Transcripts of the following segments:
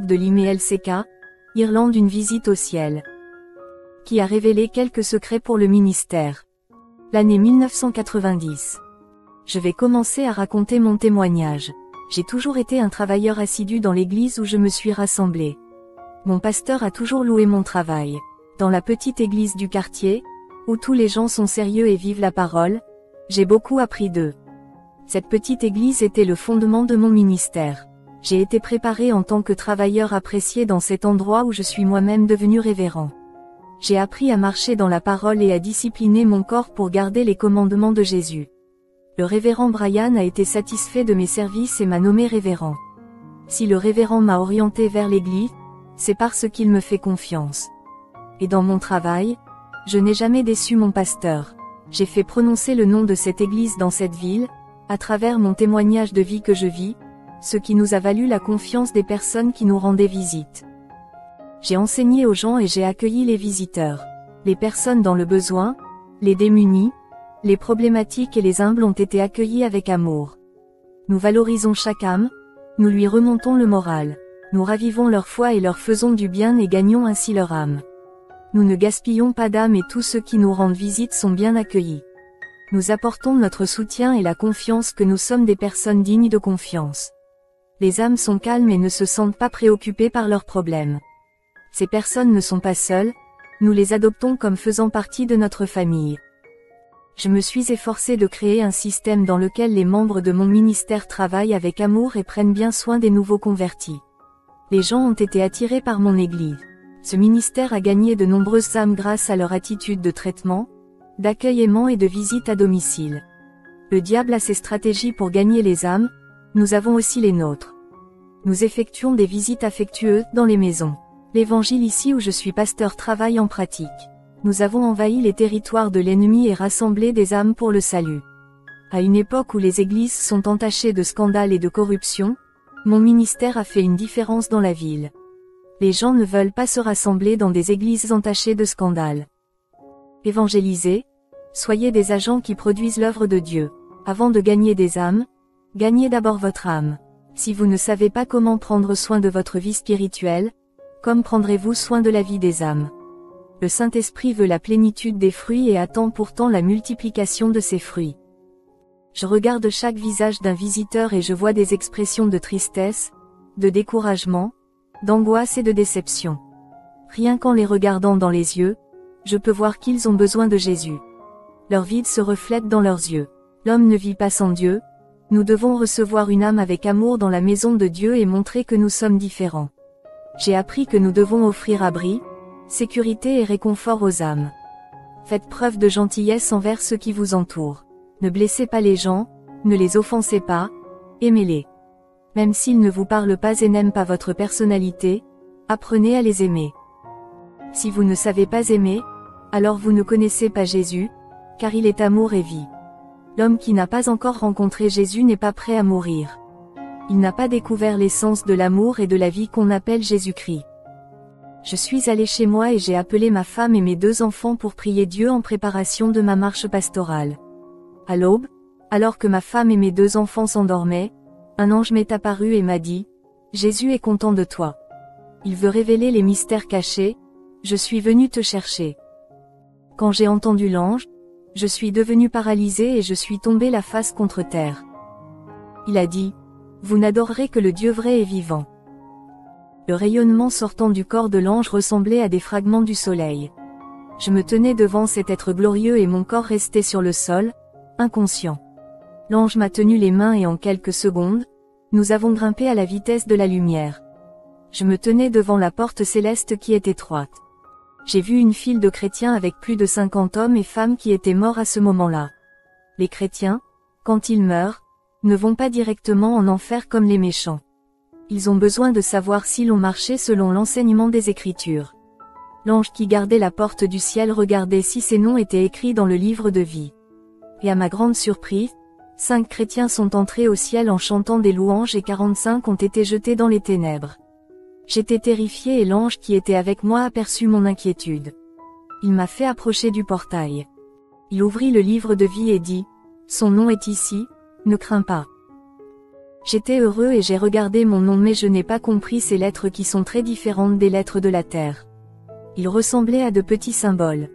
l'épreuve de l'IMELCK, Irlande, une visite au ciel, qui a révélé quelques secrets pour le ministère. L'année 1990. Je vais commencer à raconter mon témoignage. J'ai toujours été un travailleur assidu dans l'église où je me suis rassemblé. Mon pasteur a toujours loué mon travail. Dans la petite église du quartier, où tous les gens sont sérieux et vivent la parole, j'ai beaucoup appris d'eux. Cette petite église était le fondement de mon ministère. J'ai été préparé en tant que travailleur apprécié dans cet endroit où je suis moi-même devenu révérend. J'ai appris à marcher dans la parole et à discipliner mon corps pour garder les commandements de Jésus. Le révérend Brian a été satisfait de mes services et m'a nommé révérend. Si le révérend m'a orienté vers l'église, c'est parce qu'il me fait confiance. Et dans mon travail, je n'ai jamais déçu mon pasteur. J'ai fait prononcer le nom de cette église dans cette ville, à travers mon témoignage de vie que je vis, ce qui nous a valu la confiance des personnes qui nous rendaient visite. J'ai enseigné aux gens et j'ai accueilli les visiteurs. Les personnes dans le besoin, les démunis, les problématiques et les humbles ont été accueillis avec amour. Nous valorisons chaque âme, nous lui remontons le moral. Nous ravivons leur foi et leur faisons du bien et gagnons ainsi leur âme. Nous ne gaspillons pas d'âme et tous ceux qui nous rendent visite sont bien accueillis. Nous apportons notre soutien et la confiance que nous sommes des personnes dignes de confiance. Les âmes sont calmes et ne se sentent pas préoccupées par leurs problèmes. Ces personnes ne sont pas seules, nous les adoptons comme faisant partie de notre famille. Je me suis efforcé de créer un système dans lequel les membres de mon ministère travaillent avec amour et prennent bien soin des nouveaux convertis. Les gens ont été attirés par mon église. Ce ministère a gagné de nombreuses âmes grâce à leur attitude de traitement, d'accueil aimant et de visite à domicile. Le diable a ses stratégies pour gagner les âmes, nous avons aussi les nôtres. Nous effectuons des visites affectueuses dans les maisons. L'évangile ici où je suis pasteur travaille en pratique. Nous avons envahi les territoires de l'ennemi et rassemblé des âmes pour le salut. À une époque où les églises sont entachées de scandales et de corruption, mon ministère a fait une différence dans la ville. Les gens ne veulent pas se rassembler dans des églises entachées de scandales. Évangélisez, soyez des agents qui produisent l'œuvre de Dieu. Avant de gagner des âmes, gagnez d'abord votre âme. Si vous ne savez pas comment prendre soin de votre vie spirituelle, comme prendrez-vous soin de la vie des âmes? Le Saint-Esprit veut la plénitude des fruits et attend pourtant la multiplication de ces fruits. Je regarde chaque visage d'un visiteur et je vois des expressions de tristesse, de découragement, d'angoisse et de déception. Rien qu'en les regardant dans les yeux, je peux voir qu'ils ont besoin de Jésus. Leur vide se reflète dans leurs yeux. L'homme ne vit pas sans Dieu, nous devons recevoir une âme avec amour dans la maison de Dieu et montrer que nous sommes différents. J'ai appris que nous devons offrir abri, sécurité et réconfort aux âmes. Faites preuve de gentillesse envers ceux qui vous entourent. Ne blessez pas les gens, ne les offensez pas, aimez-les. Même s'ils ne vous parlent pas et n'aiment pas votre personnalité, apprenez à les aimer. Si vous ne savez pas aimer, alors vous ne connaissez pas Jésus, car il est amour et vie. L'homme qui n'a pas encore rencontré Jésus n'est pas prêt à mourir. Il n'a pas découvert l'essence de l'amour et de la vie qu'on appelle Jésus-Christ. Je suis allé chez moi et j'ai appelé ma femme et mes 2 enfants pour prier Dieu en préparation de ma marche pastorale. À l'aube, alors que ma femme et mes 2 enfants s'endormaient, un ange m'est apparu et m'a dit, « Jésus est content de toi. Il veut révéler les mystères cachés, je suis venu te chercher. » Quand j'ai entendu l'ange, je suis devenu paralysé et je suis tombé la face contre terre. Il a dit, « Vous n'adorerez que le Dieu vrai et vivant. » Le rayonnement sortant du corps de l'ange ressemblait à des fragments du soleil. Je me tenais devant cet être glorieux et mon corps restait sur le sol, inconscient. L'ange m'a tenu les mains et en quelques secondes, nous avons grimpé à la vitesse de la lumière. Je me tenais devant la porte céleste qui est étroite. J'ai vu une file de chrétiens avec plus de 50 hommes et femmes qui étaient morts à ce moment-là. Les chrétiens, quand ils meurent, ne vont pas directement en enfer comme les méchants. Ils ont besoin de savoir s'ils ont marché selon l'enseignement des Écritures. L'ange qui gardait la porte du ciel regardait si ces noms étaient écrits dans le livre de vie. Et à ma grande surprise, 5 chrétiens sont entrés au ciel en chantant des louanges et 45 ont été jetés dans les ténèbres. J'étais terrifié et l'ange qui était avec moi aperçut mon inquiétude. Il m'a fait approcher du portail. Il ouvrit le livre de vie et dit, « Son nom est ici, ne crains pas. » J'étais heureux et j'ai regardé mon nom mais je n'ai pas compris ces lettres qui sont très différentes des lettres de la terre. Ils ressemblaient à de petits symboles.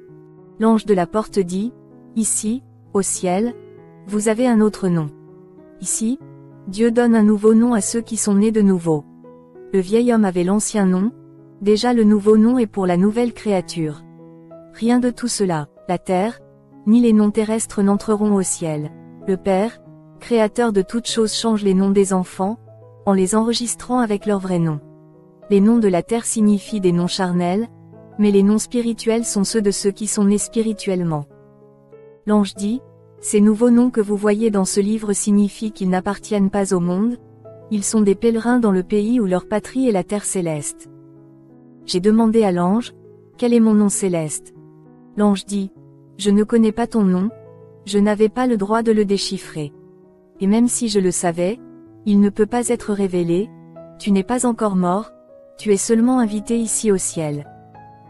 L'ange de la porte dit, ici, au ciel, vous avez un autre nom. Ici, Dieu donne un nouveau nom à ceux qui sont nés de nouveau. Le vieil homme avait l'ancien nom, déjà le nouveau nom est pour la nouvelle créature. Rien de tout cela, la terre, ni les noms terrestres n'entreront au ciel. Le Père, créateur de toutes choses change les noms des enfants, en les enregistrant avec leur vrai nom. Les noms de la terre signifient des noms charnels, mais les noms spirituels sont ceux de ceux qui sont nés spirituellement. L'ange dit, ces nouveaux noms que vous voyez dans ce livre signifient qu'ils n'appartiennent pas au monde, ils sont des pèlerins dans le pays où leur patrie est la terre céleste. J'ai demandé à l'ange, quel est mon nom céleste? L'ange dit, je ne connais pas ton nom, je n'avais pas le droit de le déchiffrer. Et même si je le savais, il ne peut pas être révélé, tu n'es pas encore mort, tu es seulement invité ici au ciel.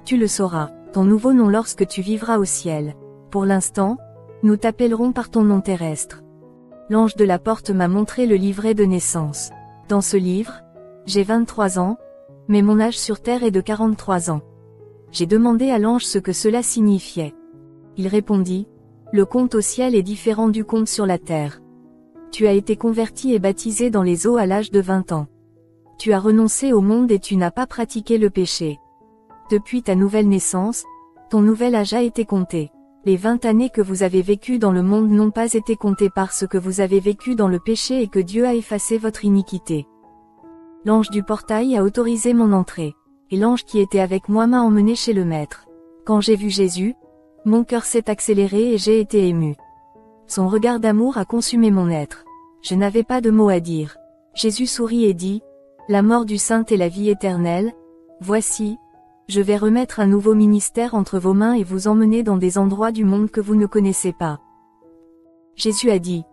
Tu le sauras, ton nouveau nom lorsque tu vivras au ciel. Pour l'instant, nous t'appellerons par ton nom terrestre. L'ange de la porte m'a montré le livret de naissance. Dans ce livre, j'ai 23 ans, mais mon âge sur terre est de 43 ans. J'ai demandé à l'ange ce que cela signifiait. Il répondit, le compte au ciel est différent du compte sur la terre. Tu as été converti et baptisé dans les eaux à l'âge de 20 ans. Tu as renoncé au monde et tu n'as pas pratiqué le péché. Depuis ta nouvelle naissance, ton nouvel âge a été compté. Les 20 années que vous avez vécues dans le monde n'ont pas été comptées parce que vous avez vécu dans le péché et que Dieu a effacé votre iniquité. L'ange du portail a autorisé mon entrée, et l'ange qui était avec moi m'a emmené chez le Maître. Quand j'ai vu Jésus, mon cœur s'est accéléré et j'ai été ému. Son regard d'amour a consumé mon être. Je n'avais pas de mots à dire. Jésus sourit et dit, la mort du saint et la vie éternelle, voici, je vais remettre un nouveau ministère entre vos mains et vous emmener dans des endroits du monde que vous ne connaissez pas. Jésus a dit,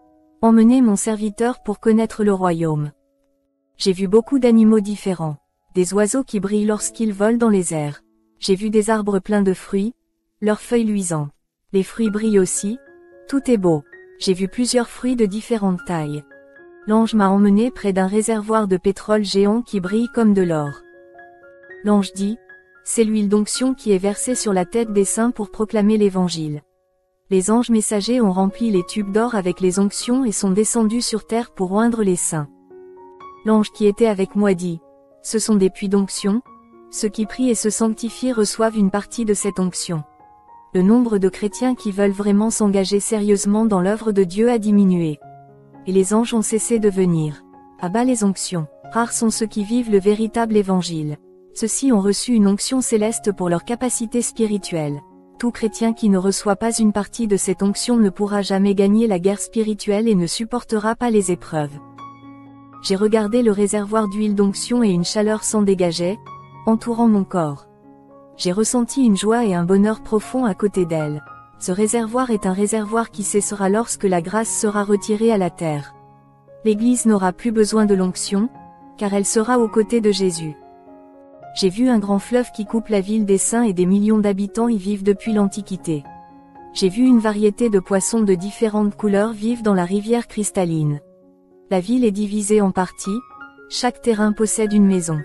emmenez mon serviteur pour connaître le royaume. J'ai vu beaucoup d'animaux différents, des oiseaux qui brillent lorsqu'ils volent dans les airs. J'ai vu des arbres pleins de fruits, leurs feuilles luisantes. Les fruits brillent aussi, tout est beau. J'ai vu plusieurs fruits de différentes tailles. L'ange m'a emmené près d'un réservoir de pétrole géant qui brille comme de l'or. L'ange dit, c'est l'huile d'onction qui est versée sur la tête des saints pour proclamer l'évangile. Les anges messagers ont rempli les tubes d'or avec les onctions et sont descendus sur terre pour oindre les saints. L'ange qui était avec moi dit, ce sont des puits d'onction, ceux qui prient et se sanctifient reçoivent une partie de cette onction. Le nombre de chrétiens qui veulent vraiment s'engager sérieusement dans l'œuvre de Dieu a diminué. Et les anges ont cessé de venir. À bas les onctions. Rares sont ceux qui vivent le véritable évangile. Ceux-ci ont reçu une onction céleste pour leur capacité spirituelle. Tout chrétien qui ne reçoit pas une partie de cette onction ne pourra jamais gagner la guerre spirituelle et ne supportera pas les épreuves. J'ai regardé le réservoir d'huile d'onction et une chaleur s'en dégageait, entourant mon corps. J'ai ressenti une joie et un bonheur profond à côté d'elle. Ce réservoir est un réservoir qui cessera lorsque la grâce sera retirée à la terre. L'Église n'aura plus besoin de l'onction, car elle sera aux côtés de Jésus. J'ai vu un grand fleuve qui coupe la ville des saints et des millions d'habitants y vivent depuis l'Antiquité. J'ai vu une variété de poissons de différentes couleurs vivre dans la rivière cristalline. La ville est divisée en parties, chaque terrain possède une maison.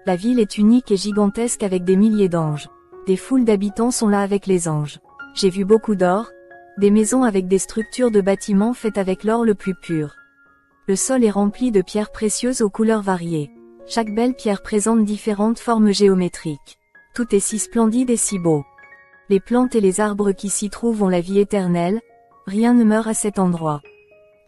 La ville est unique et gigantesque avec des milliers d'anges. Des foules d'habitants sont là avec les anges. J'ai vu beaucoup d'or, des maisons avec des structures de bâtiments faites avec l'or le plus pur. Le sol est rempli de pierres précieuses aux couleurs variées. Chaque belle pierre présente différentes formes géométriques. Tout est si splendide et si beau. Les plantes et les arbres qui s'y trouvent ont la vie éternelle, rien ne meurt à cet endroit.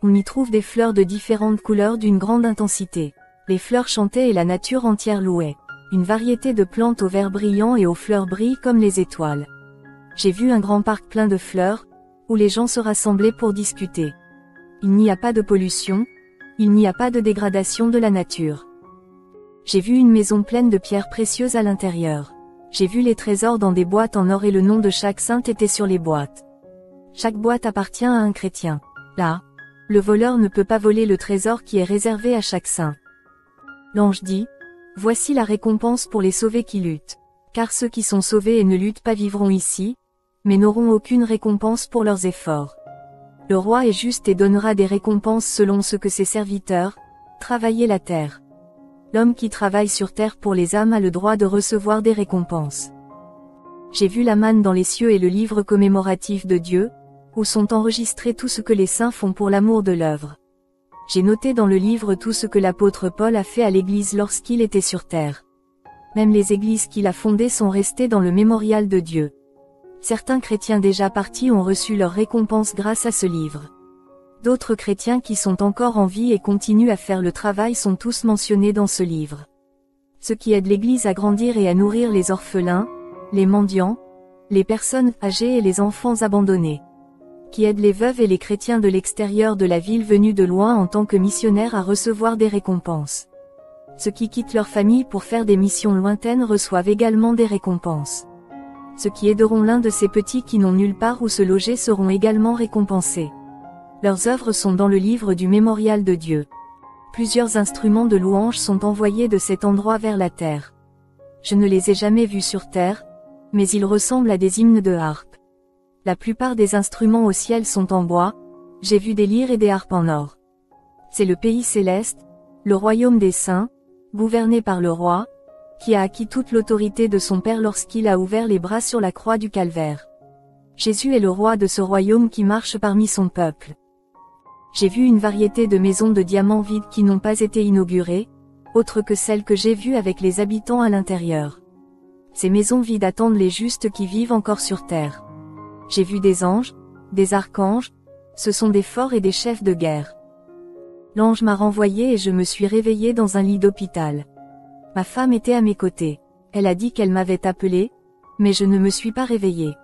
On y trouve des fleurs de différentes couleurs d'une grande intensité. Les fleurs chantaient et la nature entière louait. Une variété de plantes aux verts brillants et aux fleurs brillent comme les étoiles. J'ai vu un grand parc plein de fleurs, où les gens se rassemblaient pour discuter. Il n'y a pas de pollution, il n'y a pas de dégradation de la nature. J'ai vu une maison pleine de pierres précieuses à l'intérieur. J'ai vu les trésors dans des boîtes en or et le nom de chaque saint était sur les boîtes. Chaque boîte appartient à un chrétien. Là, le voleur ne peut pas voler le trésor qui est réservé à chaque saint. L'ange dit, voici la récompense pour les sauvés qui luttent. Car ceux qui sont sauvés et ne luttent pas vivront ici, mais n'auront aucune récompense pour leurs efforts. Le roi est juste et donnera des récompenses selon ce que ses serviteurs, Travailler la terre. L'homme qui travaille sur terre pour les âmes a le droit de recevoir des récompenses. J'ai vu la manne dans les cieux et le livre commémoratif de Dieu, où sont enregistrés tout ce que les saints font pour l'amour de l'œuvre. J'ai noté dans le livre tout ce que l'apôtre Paul a fait à l'Église lorsqu'il était sur terre. Même les églises qu'il a fondées sont restées dans le mémorial de Dieu. Certains chrétiens déjà partis ont reçu leur récompense grâce à ce livre. D'autres chrétiens qui sont encore en vie et continuent à faire le travail sont tous mentionnés dans ce livre. Ce qui aide l'Église à grandir et à nourrir les orphelins, les mendiants, les personnes âgées et les enfants abandonnés. Qui aide les veuves et les chrétiens de l'extérieur de la ville venus de loin en tant que missionnaires à recevoir des récompenses. Ceux qui quittent leur famille pour faire des missions lointaines reçoivent également des récompenses. Ceux qui aideront l'un de ces petits qui n'ont nulle part où se loger seront également récompensés. Leurs œuvres sont dans le livre du mémorial de Dieu. Plusieurs instruments de louange sont envoyés de cet endroit vers la terre. Je ne les ai jamais vus sur terre, mais ils ressemblent à des hymnes de harpe. La plupart des instruments au ciel sont en bois, j'ai vu des lyres et des harpes en or. C'est le pays céleste, le royaume des saints, gouverné par le roi, qui a acquis toute l'autorité de son Père lorsqu'il a ouvert les bras sur la croix du calvaire. Jésus est le roi de ce royaume qui marche parmi son peuple. J'ai vu une variété de maisons de diamants vides qui n'ont pas été inaugurées, autres que celles que j'ai vues avec les habitants à l'intérieur. Ces maisons vides attendent les justes qui vivent encore sur terre. J'ai vu des anges, des archanges, ce sont des forts et des chefs de guerre. L'ange m'a renvoyé et je me suis réveillée dans un lit d'hôpital. Ma femme était à mes côtés. Elle a dit qu'elle m'avait appelée, mais je ne me suis pas réveillée.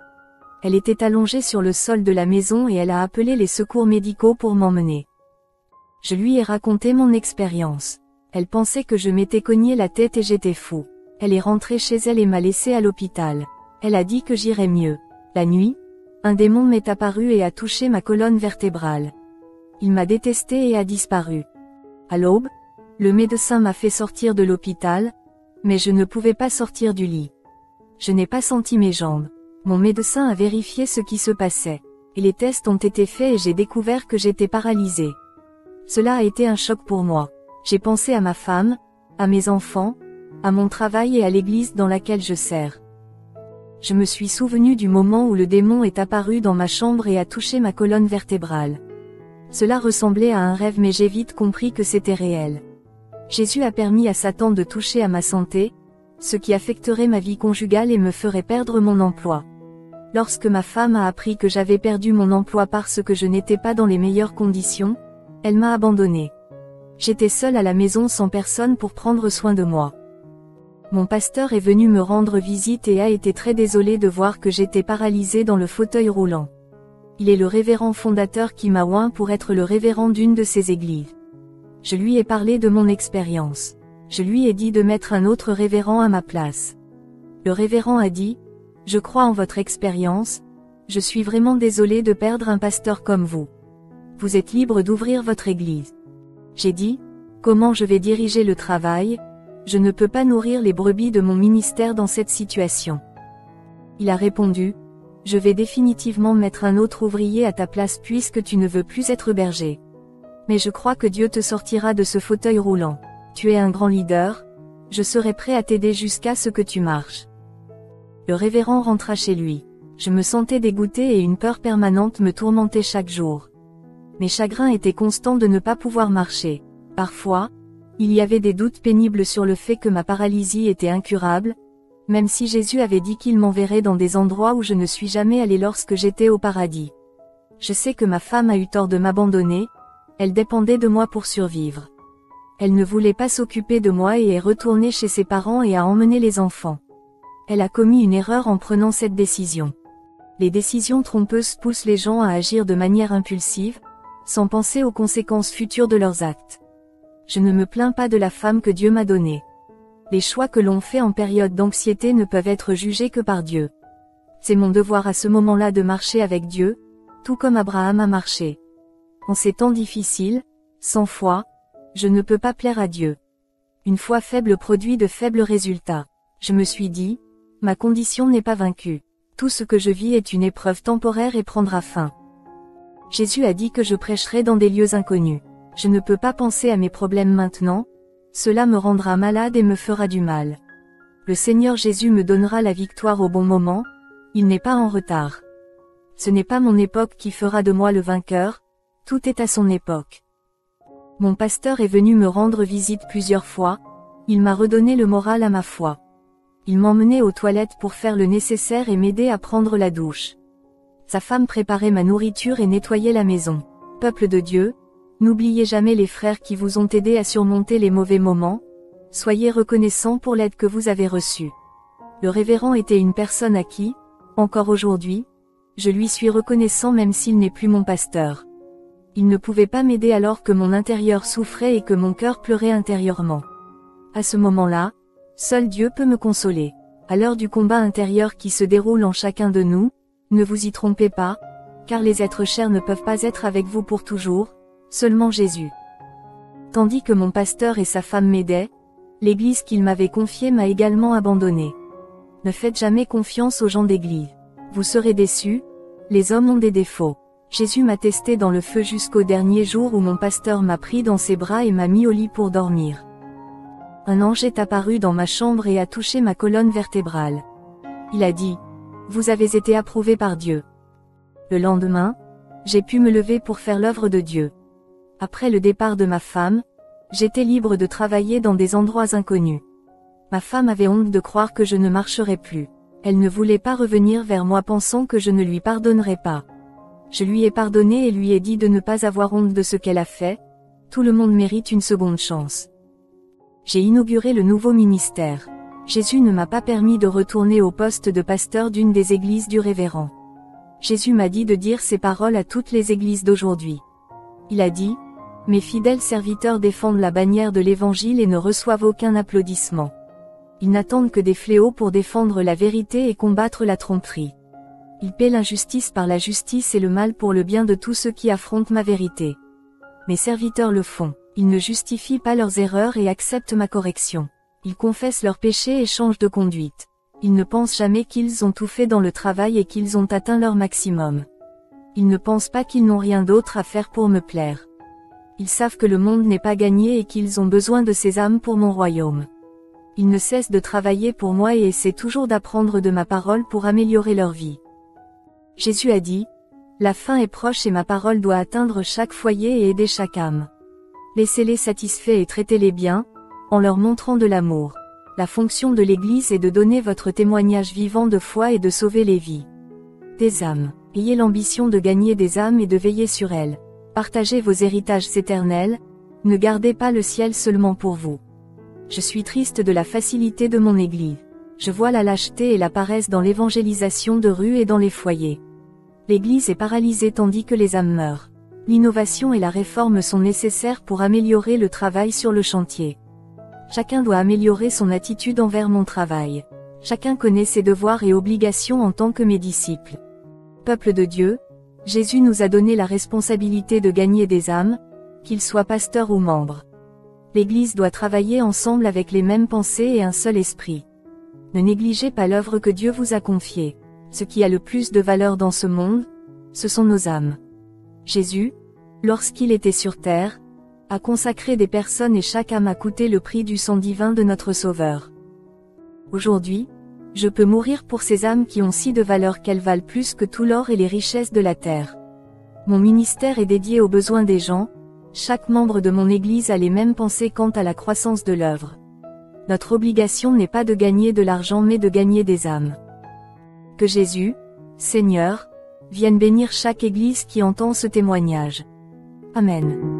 Elle était allongée sur le sol de la maison et elle a appelé les secours médicaux pour m'emmener. Je lui ai raconté mon expérience. Elle pensait que je m'étais cogné la tête et j'étais fou. Elle est rentrée chez elle et m'a laissé à l'hôpital. Elle a dit que j'irais mieux. La nuit, un démon m'est apparu et a touché ma colonne vertébrale. Il m'a détesté et a disparu. À l'aube, le médecin m'a fait sortir de l'hôpital, mais je ne pouvais pas sortir du lit. Je n'ai pas senti mes jambes. Mon médecin a vérifié ce qui se passait. Et les tests ont été faits et j'ai découvert que j'étais paralysée. Cela a été un choc pour moi. J'ai pensé à ma femme, à mes enfants, à mon travail et à l'église dans laquelle je sers. Je me suis souvenu du moment où le démon est apparu dans ma chambre et a touché ma colonne vertébrale. Cela ressemblait à un rêve mais j'ai vite compris que c'était réel. Jésus a permis à Satan de toucher à ma santé, ce qui affecterait ma vie conjugale et me ferait perdre mon emploi. Lorsque ma femme a appris que j'avais perdu mon emploi parce que je n'étais pas dans les meilleures conditions, elle m'a abandonnée. J'étais seule à la maison sans personne pour prendre soin de moi. Mon pasteur est venu me rendre visite et a été très désolé de voir que j'étais paralysée dans le fauteuil roulant. Il est le révérend fondateur qui m'a oint pour être le révérend d'une de ces églises. Je lui ai parlé de mon expérience. Je lui ai dit de mettre un autre révérend à ma place. Le révérend a dit, « Je crois en votre expérience, je suis vraiment désolé de perdre un pasteur comme vous. Vous êtes libre d'ouvrir votre église. » J'ai dit, « Comment je vais diriger le travail ? Je ne peux pas nourrir les brebis de mon ministère dans cette situation. » Il a répondu, « Je vais définitivement mettre un autre ouvrier à ta place puisque tu ne veux plus être berger. Mais je crois que Dieu te sortira de ce fauteuil roulant. Tu es un grand leader, je serai prêt à t'aider jusqu'à ce que tu marches. » Le révérend rentra chez lui. Je me sentais dégoûtée et une peur permanente me tourmentait chaque jour. Mes chagrins étaient constants de ne pas pouvoir marcher. Parfois, il y avait des doutes pénibles sur le fait que ma paralysie était incurable, même si Jésus avait dit qu'il m'enverrait dans des endroits où je ne suis jamais allée lorsque j'étais au paradis. Je sais que ma femme a eu tort de m'abandonner, elle dépendait de moi pour survivre. Elle ne voulait pas s'occuper de moi et est retournée chez ses parents et a emmené les enfants. Elle a commis une erreur en prenant cette décision. Les décisions trompeuses poussent les gens à agir de manière impulsive, sans penser aux conséquences futures de leurs actes. Je ne me plains pas de la femme que Dieu m'a donnée. Les choix que l'on fait en période d'anxiété ne peuvent être jugés que par Dieu. C'est mon devoir à ce moment-là de marcher avec Dieu, tout comme Abraham a marché. En ces temps difficiles, sans foi, je ne peux pas plaire à Dieu. Une foi faible produit de faibles résultats. Je me suis dit, ma condition n'est pas vaincue. Tout ce que je vis est une épreuve temporaire et prendra fin. Jésus a dit que je prêcherais dans des lieux inconnus. Je ne peux pas penser à mes problèmes maintenant, cela me rendra malade et me fera du mal. Le Seigneur Jésus me donnera la victoire au bon moment, il n'est pas en retard. Ce n'est pas mon époque qui fera de moi le vainqueur, tout est à son époque. Mon pasteur est venu me rendre visite plusieurs fois, il m'a redonné le moral à ma foi. Il m'emmenait aux toilettes pour faire le nécessaire et m'aider à prendre la douche. Sa femme préparait ma nourriture et nettoyait la maison. Peuple de Dieu, n'oubliez jamais les frères qui vous ont aidé à surmonter les mauvais moments, soyez reconnaissants pour l'aide que vous avez reçue. Le révérend était une personne à qui, encore aujourd'hui, je lui suis reconnaissant même s'il n'est plus mon pasteur. Il ne pouvait pas m'aider alors que mon intérieur souffrait et que mon cœur pleurait intérieurement. À ce moment-là, seul Dieu peut me consoler. À l'heure du combat intérieur qui se déroule en chacun de nous, ne vous y trompez pas, car les êtres chers ne peuvent pas être avec vous pour toujours, seulement Jésus. Tandis que mon pasteur et sa femme m'aidaient, l'église qu'il m'avait confiée m'a également abandonné. Ne faites jamais confiance aux gens d'église. Vous serez déçus, les hommes ont des défauts. Jésus m'a testé dans le feu jusqu'au dernier jour où mon pasteur m'a pris dans ses bras et m'a mis au lit pour dormir. Un ange est apparu dans ma chambre et a touché ma colonne vertébrale. Il a dit, « Vous avez été approuvé par Dieu. » Le lendemain, j'ai pu me lever pour faire l'œuvre de Dieu. Après le départ de ma femme, j'étais libre de travailler dans des endroits inconnus. Ma femme avait honte de croire que je ne marcherais plus. Elle ne voulait pas revenir vers moi pensant que je ne lui pardonnerais pas. Je lui ai pardonné et lui ai dit de ne pas avoir honte de ce qu'elle a fait, tout le monde mérite une seconde chance. J'ai inauguré le nouveau ministère. Jésus ne m'a pas permis de retourner au poste de pasteur d'une des églises du révérend. Jésus m'a dit de dire ces paroles à toutes les églises d'aujourd'hui. Il a dit, « Mes fidèles serviteurs défendent la bannière de l'Évangile et ne reçoivent aucun applaudissement. Ils n'attendent que des fléaux pour défendre la vérité et combattre la tromperie. Ils paient l'injustice par la justice et le mal pour le bien de tous ceux qui affrontent ma vérité. Mes serviteurs le font. Ils ne justifient pas leurs erreurs et acceptent ma correction. Ils confessent leurs péchés et changent de conduite. Ils ne pensent jamais qu'ils ont tout fait dans le travail et qu'ils ont atteint leur maximum. Ils ne pensent pas qu'ils n'ont rien d'autre à faire pour me plaire. Ils savent que le monde n'est pas gagné et qu'ils ont besoin de ces âmes pour mon royaume. Ils ne cessent de travailler pour moi et essaient toujours d'apprendre de ma parole pour améliorer leur vie. Jésus a dit, « La fin est proche et ma parole doit atteindre chaque foyer et aider chaque âme. Laissez-les satisfaits et traitez-les bien, en leur montrant de l'amour. La fonction de l'Église est de donner votre témoignage vivant de foi et de sauver les vies. Des âmes. Ayez l'ambition de gagner des âmes et de veiller sur elles. Partagez vos héritages éternels, ne gardez pas le ciel seulement pour vous. Je suis triste de la facilité de mon Église. Je vois la lâcheté et la paresse dans l'évangélisation de rue et dans les foyers. L'Église est paralysée tandis que les âmes meurent. L'innovation et la réforme sont nécessaires pour améliorer le travail sur le chantier. Chacun doit améliorer son attitude envers mon travail. Chacun connaît ses devoirs et obligations en tant que mes disciples. Peuple de Dieu, Jésus nous a donné la responsabilité de gagner des âmes, qu'ils soient pasteurs ou membres. L'Église doit travailler ensemble avec les mêmes pensées et un seul esprit. Ne négligez pas l'œuvre que Dieu vous a confiée. Ce qui a le plus de valeur dans ce monde, ce sont nos âmes. Jésus, lorsqu'il était sur terre, a consacré des personnes et chaque âme a coûté le prix du sang divin de notre Sauveur. Aujourd'hui, je peux mourir pour ces âmes qui ont si de valeur qu'elles valent plus que tout l'or et les richesses de la terre. Mon ministère est dédié aux besoins des gens, chaque membre de mon Église a les mêmes pensées quant à la croissance de l'œuvre. Notre obligation n'est pas de gagner de l'argent mais de gagner des âmes. Que Jésus, Seigneur, vienne bénir chaque Église qui entend ce témoignage. Amen.